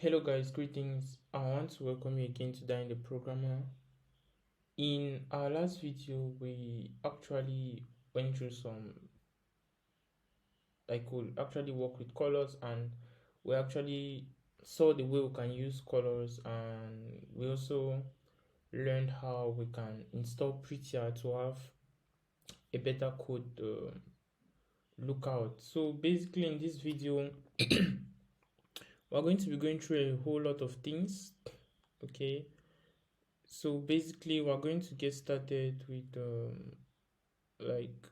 Hello guys, greetings. I want to welcome you again to Die in the Programmer. In our last video, we actually went through we actually work with colors, and we actually saw the way we can use colors, and we also learned how we can install Prettier to have a better code lookout. So basically in this video, we're going to be going through a whole lot of things. Okay, so basically we're going to get started with like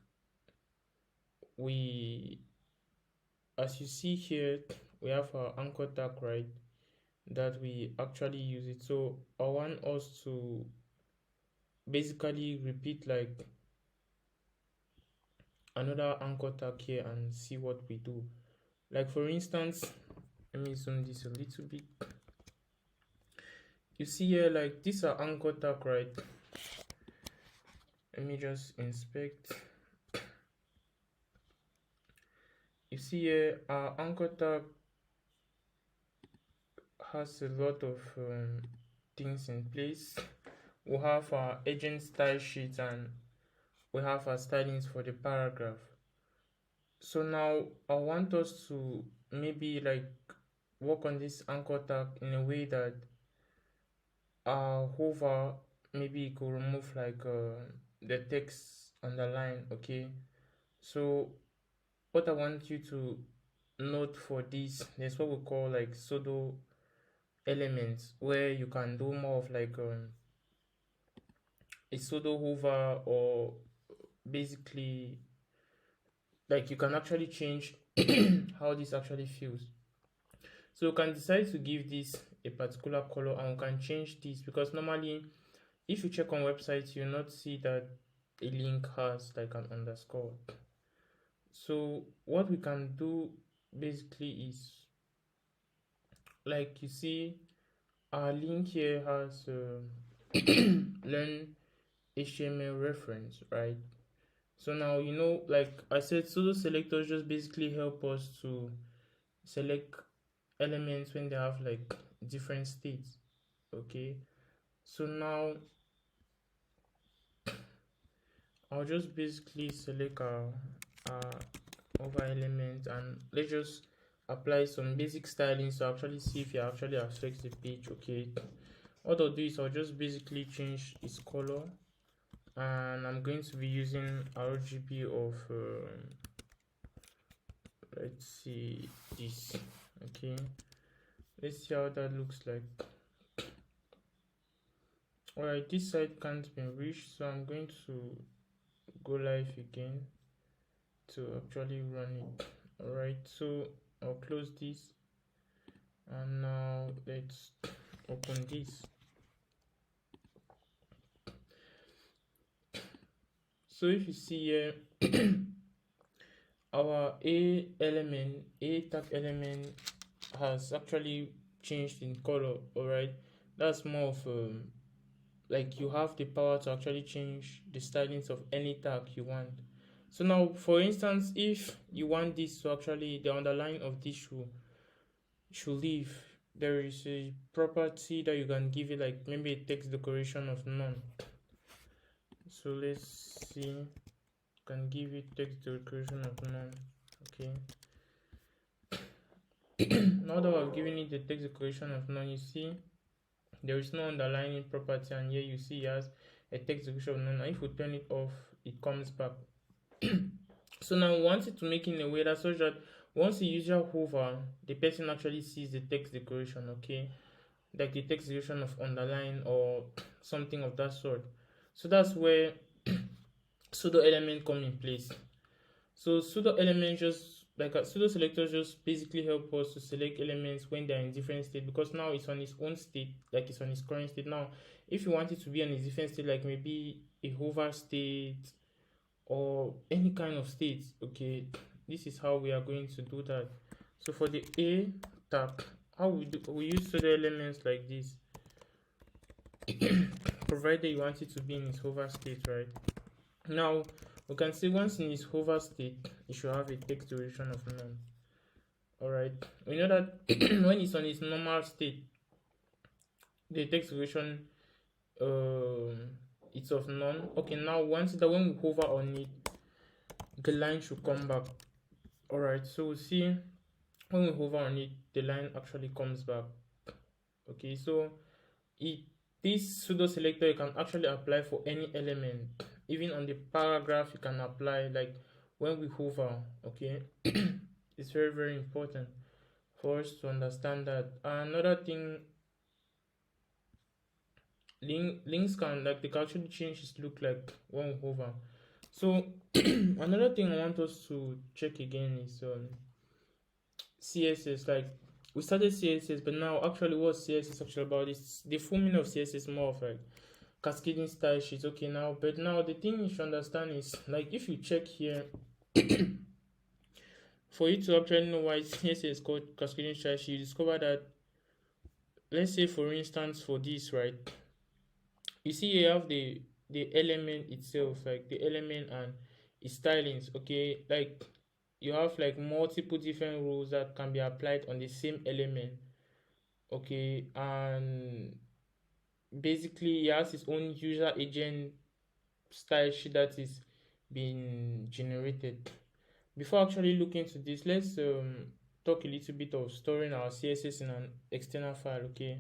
we as you see here, we have our anchor tag, right, that we actually use it. So I want us to basically repeat like another anchor tag here and see what we do. Like for instance, let me zoom this a little bit. You see here, like these are anchor tag, right? Let me just inspect. You see here, our anchor tag has a lot of things in place. We have our agent style sheet and we have our stylings for the paragraph. So now I want us to maybe like work on this anchor tag in a way that our hover maybe it could remove like the text underline. Okay, so what I want you to note for this, there's what we call like pseudo elements, where you can do more of like a pseudo hover, or basically like you can actually change how this actually feels. So you can decide to give this a particular color, and we can change this, because normally if you check on websites you'll not see that a link has like an underscore. So what we can do basically is, like you see, our link here has learn HTML reference, right? So now, like I said, pseudo selectors just basically help us to select elements when they have like different states. Okay, so now I'll just basically select our over element, and let's just apply some basic styling to actually see if it actually affects the page. Okay, what I'll do is I'll just basically change its color, and I'm going to be using RGB of let's see this. Okay, let's see how that looks like. Alright, this site can't be reached, so I'm going to go live again to actually run it. Alright, so I'll close this, and now let's open this. So if you see here, our a tag element has actually changed in color. Alright, that's more of like you have the power to actually change the stylings of any tag you want. So now for instance, if you want this to actually, the underline of this should leave, there is a property that you can give it, like maybe a text decoration of none. So let's see, you can give it text decoration of none. Okay, now that I've given it the text decoration of none, you see there is no underlining property, and here you see it has a text decoration of none, and if we turn it off it comes back. So now we want it to make in a way that such that once the user hover, the person actually sees the text decoration. Okay, like the text decoration of underline or something of that sort. So that's where pseudo element come in place. So pseudo elements, just like a pseudo selectors, just basically help us to select elements when they're in different state, because now it's on its own state, like it's on its current state. Now if you want it to be on a different state, like maybe a hover state or any kind of state, okay, this is how we are going to do that. So for the a tag, how we use pseudo elements like this, provided you want it to be in its hover state, right? Now we can say once in its hover state, it should have a text duration of none. All right, we know that when it's on its normal state, the text duration it's of none. Okay, now once that when we hover on it, the line should come back. All right, so we see when we hover on it, the line actually comes back. Okay, so it this pseudo selector you can actually apply for any element, even on the paragraph you can apply, like when we hover. Okay, it's very very important for us to understand that. Another thing, links can, like, they can actually change its look like when we hover. So another thing I want us to check again is CSS. Like, we started CSS, but now actually what CSS actually about is the full meaning of CSS is more of like cascading style sheets. Okay, now, but now the thing you should understand is, like, if you check here, for you to actually know why CSS is called cascading style sheet, you discover that, let's say for instance for this, right, you see you have the element itself, like the element and its stylings. Okay, like you have like multiple different rules that can be applied on the same element. Okay, and basically it has its own user agent style sheet that is being generated. Before actually looking into this, let's talk a little bit of storing our CSS in an external file. Okay,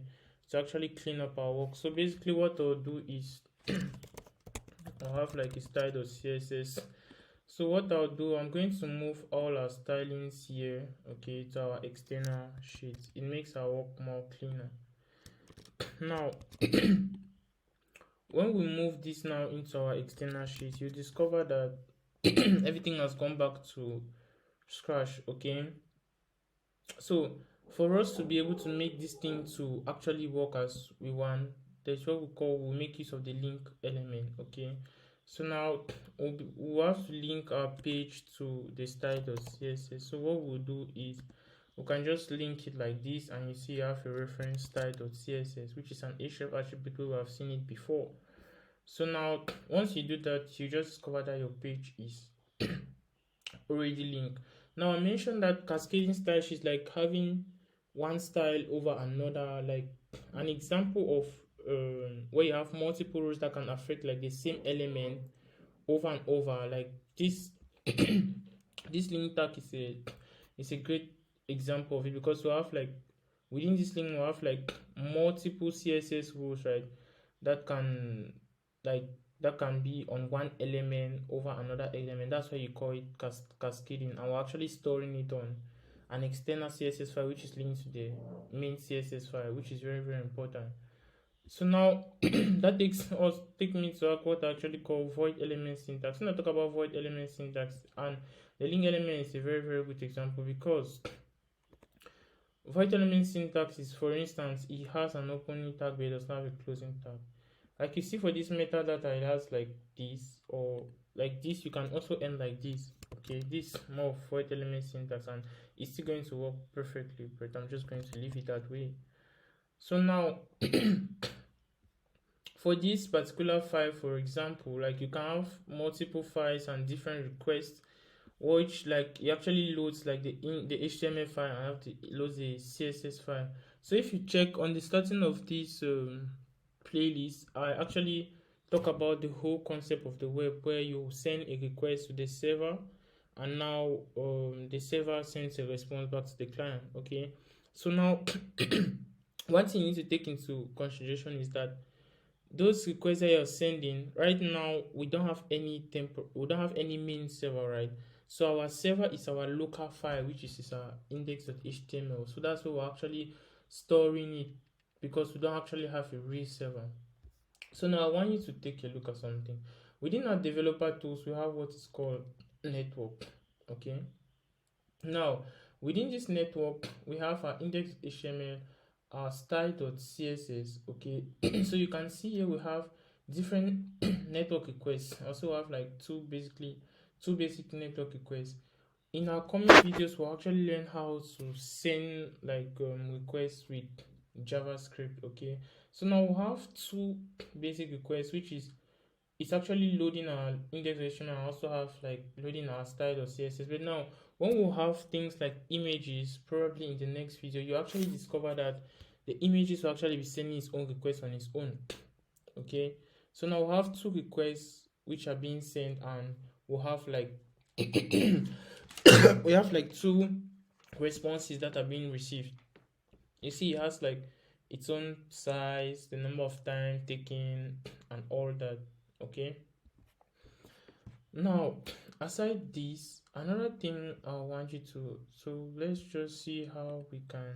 to actually clean up our work. So basically what I'll do is I'll have like a style.css. So what I'll do, I'm going to move all our stylings here, okay, to our external sheet. It makes our work more cleaner. Now when we move this now into our external sheet, you discover that everything has gone back to scratch. Okay, so for us to be able to make this thing to actually work as we want, that's what we make use of the link element. Okay, so now we'll have to link our page to the style.css. So what we'll do is we can just link it like this, and you see you have a reference style.css, which is an href attribute. We have seen it before. So now once you do that, you just discover that your page is already linked. Now I mentioned that cascading style is like having one style over another, like an example of where you have multiple rows that can affect like the same element over and over. Like this this link tag is a great example of it, because we have like within this link we have like multiple CSS rows, right, that can, like, that can be on one element over another element. That's why you call it cascading, and we're actually storing it on an external CSS file which is linked to the main CSS file, which is very very important. So now that take me to what I actually call void element syntax. When I talk about void element syntax, and the link element is a very very good example, because void element syntax is, for instance, it has an opening tag but it does not have a closing tag. Like you see for this metadata, it has like this, or like this. You can also end like this. Okay, this more void element syntax, and it's still going to work perfectly, but I'm just going to leave it that way. So now for this particular file, for example, like you can have multiple files and different requests, which like it actually loads like the HTML file and have to load the CSS file. So if you check on the starting of this playlist, I actually talk about the whole concept of the web, where you send a request to the server, and now the server sends a response back to the client. Okay, so now one thing you need to take into consideration is that those requests that you're sending right now, we don't have any main server, right? So our server is our local file, which is our index.html. So that's where we're actually storing it, because we don't actually have a real server. So now I want you to take a look at something. Within our developer tools, we have what is called network. Okay, now within this network, we have our index.html, our style.css. Okay, so you can see here we have different network requests. I also have like two basic network requests. In our coming videos, we'll actually learn how to send like requests with JavaScript. Okay, so now we have two basic requests, which is it's actually loading our index.html, and also have like loading our style.css. But now when we have things like images, probably in the next video, you actually discover that the images will actually be sending its own request on its own. Okay, so now we have two requests which are being sent, and we'll have like we have like two responses that are being received. You see, it has like its own size, the number of time taken, and all that. Okay, now aside this, another thing I want you to, so let's just see how we can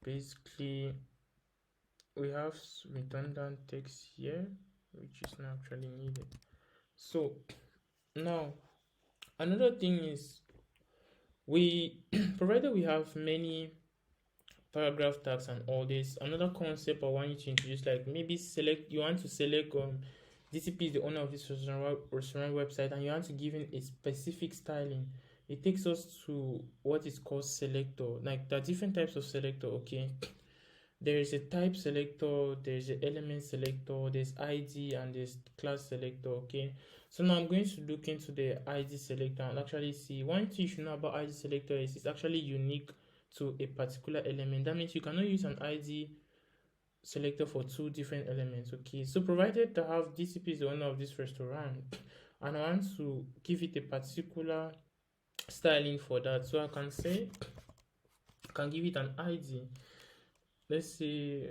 basically, we have redundant text here which is not actually needed. So now another thing is, we provided we have many paragraph tags and all this, another concept I want you to introduce, like maybe select, you want to select DCP is the owner of this restaurant website, and you want to give in a specific styling. It takes us to what is called selector. Like there are different types of selector. Okay, there is a type selector, there's an element selector, there's ID, and there's class selector. Okay, so now I'm going to look into the ID selector and actually see, one thing you should know about ID selector is it's actually unique to a particular element. That means you cannot use an ID selector for two different elements. Okay, so provided I have DCP is the owner of this restaurant and I want to give it a particular styling for that, so I can say, I can give it an ID. Let's say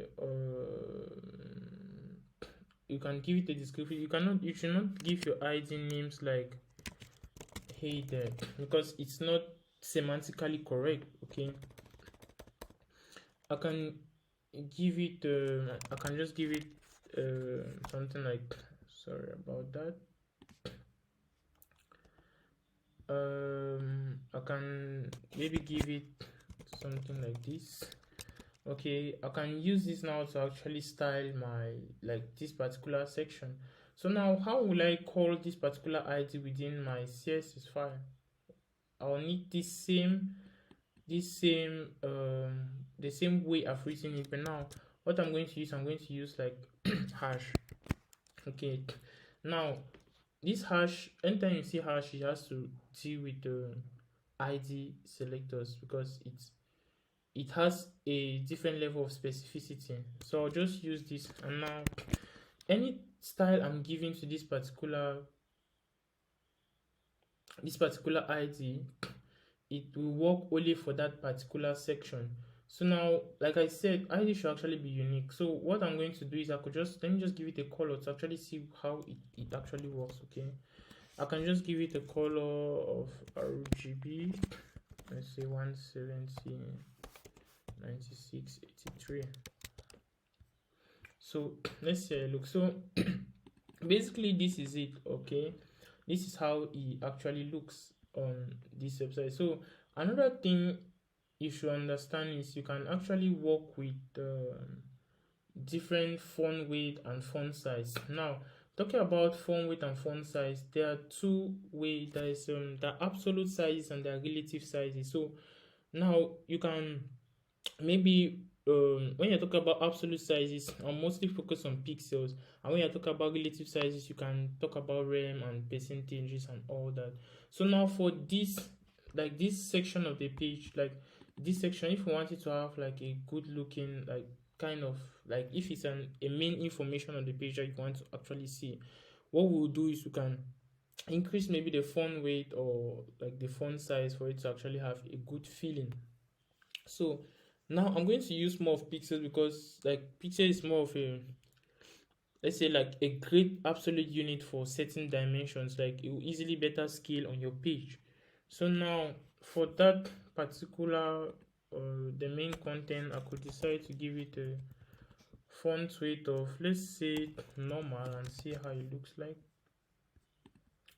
you can give it a description. You should not give your ID names like hey there, because it's not semantically correct. Okay, I can give it I can just give it something like, sorry about that, I can maybe give it something like this. Okay, I can use this now to actually style my, like, this particular section. So now how will I call this particular ID within my CSS file? I'll need the same the same way I've written it, but now what I'm going to use like hash. Okay, now this hash, anytime you see hash, it has to deal with the ID selectors because it has a different level of specificity. So I'll just use this, and now any style I'm giving to this particular ID, it will work only for that particular section. So now, like I said, ID should actually be unique. So what I'm going to do is, let me just give it a color to actually see how it actually works. Okay, I can just give it a color of RGB, let's say 170 96 83. So let's say look. So basically this is it. Okay, this is how it actually looks on this website. So another thing you should understand is you can actually work with different font weight and font size. Now talking about font weight and font size, there are two ways. There is the absolute sizes and the relative sizes. So now you can maybe when you're talking about absolute sizes, I'm mostly focused on pixels, and when you're talking about relative sizes, you can talk about rem and percentages and all that. So now for this, like this section of the page, like this section, if you wanted to have like a good looking, like kind of like if it's a main information on the page that you want to actually see, what we'll do is you can increase maybe the font weight or like the font size for it to actually have a good feeling. So now I'm going to use more of pixels because like pixel is more of a, let's say, like a great absolute unit for certain dimensions. Like it will easily better scale on your page. So now for that particular the main content, I could decide to give it a font weight of, let's say, normal, and see how it looks like.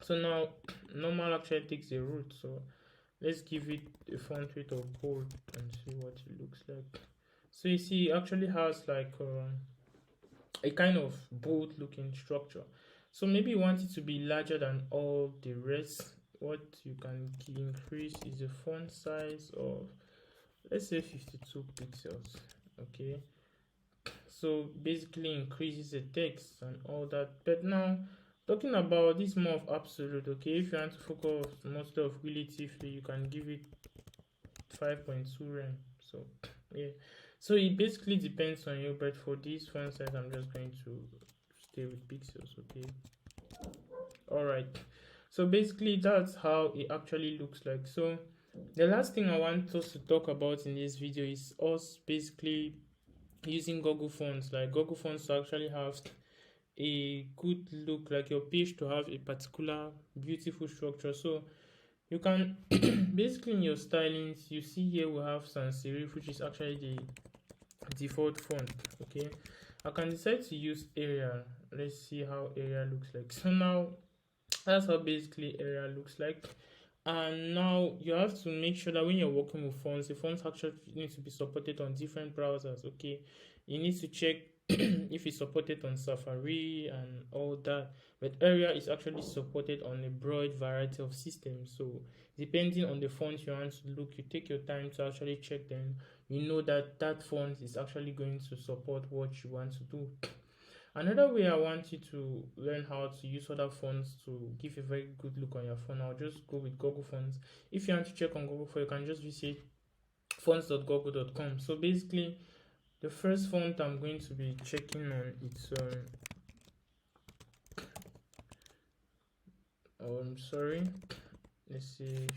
So now normal actually takes a root, so let's give it a font weight of bold and see what it looks like. So you see, it actually has like a kind of bold looking structure. So maybe you want it to be larger than all the rest. What you can increase is the font size of, let's say, 52 pixels. Okay, so basically increases the text and all that. But now Talking about this, more of absolute. Okay, if you want to focus mostly of relatively, you can give it 5.2 rem. So yeah, so it basically depends on you, but for this font size I'm just going to stay with pixels. Okay, all right, so basically that's how it actually looks like. So the last thing I want us to talk about in this video is us basically using Google Fonts. Like Google Fonts to actually have a good look, like your page to have a particular beautiful structure. So you can basically in your stylings, you see here we have sans serif, which is actually the default font. Okay, I can decide to use Arial. Let's see how Arial looks like. So now that's how basically Arial looks like. And now you have to make sure that when you're working with fonts, the fonts actually need to be supported on different browsers. Okay, you need to check if it's supported on Safari and all that. But Arial is actually supported on a broad variety of systems. So depending on the font you want to look, you take your time to actually check them. You know that that font is actually going to support what you want to do. Another way I want you to learn how to use other fonts to give a very good look on your phone, I'll just go with Google Fonts. If you want to check on Google Fonts, you can just visit fonts.google.com. So basically, the first font I'm going to be checking on is sorry, let's see,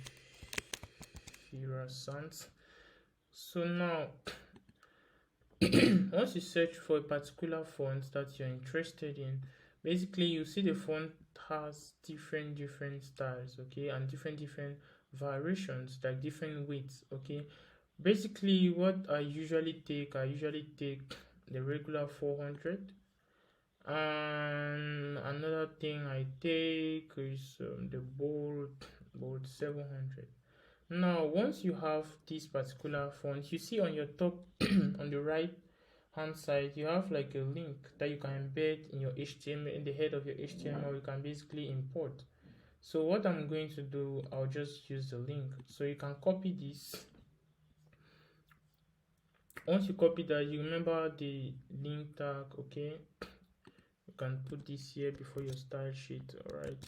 Fira Sans. So now once you search for a particular font that you're interested in, basically you see the font has different styles, okay, and different variations, like different weights. Okay, basically what I usually take the regular 400, and another thing I take is the bold 700. Now once you have this particular font, you see on your top on the right hand side you have like a link that you can embed in your HTML, in the head of your HTML. You can basically import. So what I'm going to do, I'll just use the link. So you can copy this. Once you copy that, you remember the link tag. Okay, you can put this here before your style sheet. All right,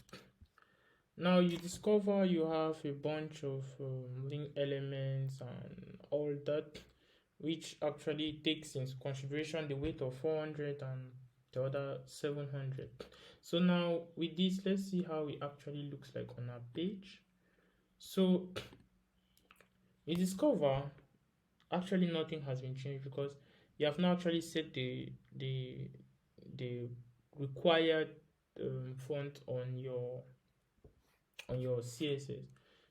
now you discover you have a bunch of link elements and all that, which actually takes into consideration the weight of 400 and the other 700. So now with this, let's see how it actually looks like on our page. So you discover actually nothing has been changed because you have now actually set the required font on your CSS.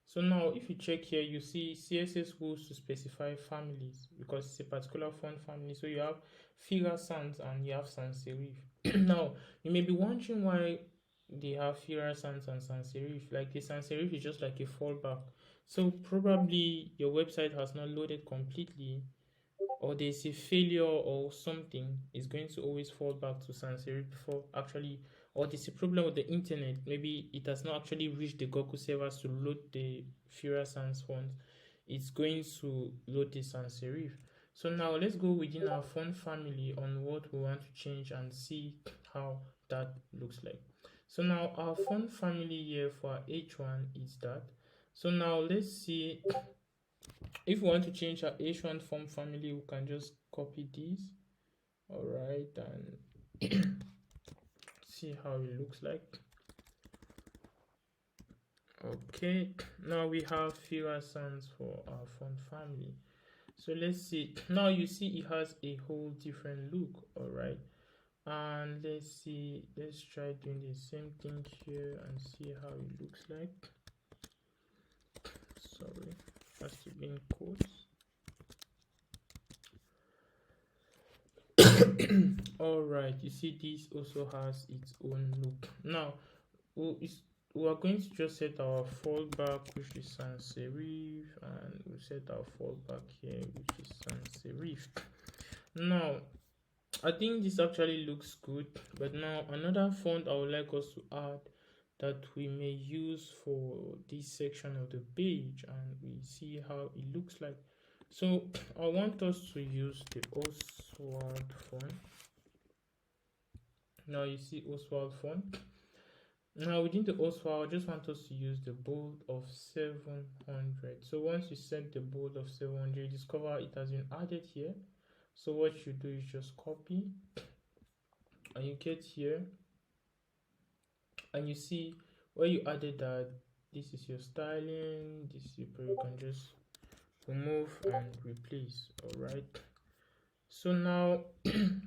So now if you check here, you see CSS rules to specify families because it's a particular font family. So you have Figure Sans and you have sans serif. Now you may be wondering why they have Figure Sans and sans serif. Like the sans serif is just like a fallback. So probably your website has not loaded completely, or there's a failure or something. Is going to always fall back to sans serif before actually, or there's a problem with the internet. Maybe it has not actually reached the Google servers to load the Fira Sans font. It's going to load the sans serif. So now let's go within our font family on what we want to change and see how that looks like. So now our font family here for our H1 is that. So now let's see, if we want to change our H1 font family, we can just copy this. All right, and see how it looks like. Okay, now we have Fira Sans for our font family. So let's see. Now you see it has a whole different look. All right, and let's see. Let's try doing the same thing here and see how it looks like. Sorry, has to be in quotes. All right, you see this also has its own look. Now we are going to just set our fallback, which is sans serif, and we set our fallback here, which is sans serif. Now I think this actually looks good, but now another font I would like us to add that we may use for this section of the page, and we see how it looks like. So I want us to use the Oswald font. Now you see Oswald font. Now within the host file, I just want us to use the bold of 700. So once you set the bold of 700, you discover it has been added here. So what you do is just copy, and you get here, and you see where you added that. This is your styling. This you can just remove and replace. All right. So now,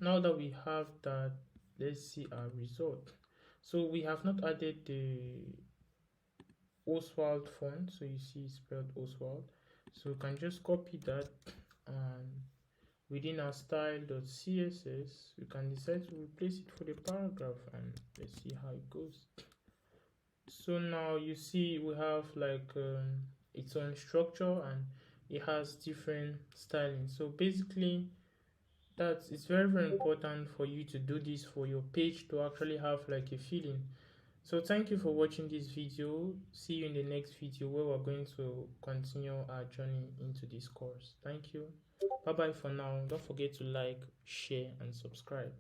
now that we have that, let's see our result. So we have not added the Oswald font, so you see it's spelled Oswald. So we can just copy that, and within our style.css we can decide to replace it for the paragraph, and let's see how it goes. So now you see we have like its own structure, and it has different styling. So basically it's very important for you to do this for your page to actually have like a feeling. So thank you for watching this video. See you in the next video where we're going to continue our journey into this course. Thank you. Bye bye for now. Don't forget to like, share, and subscribe.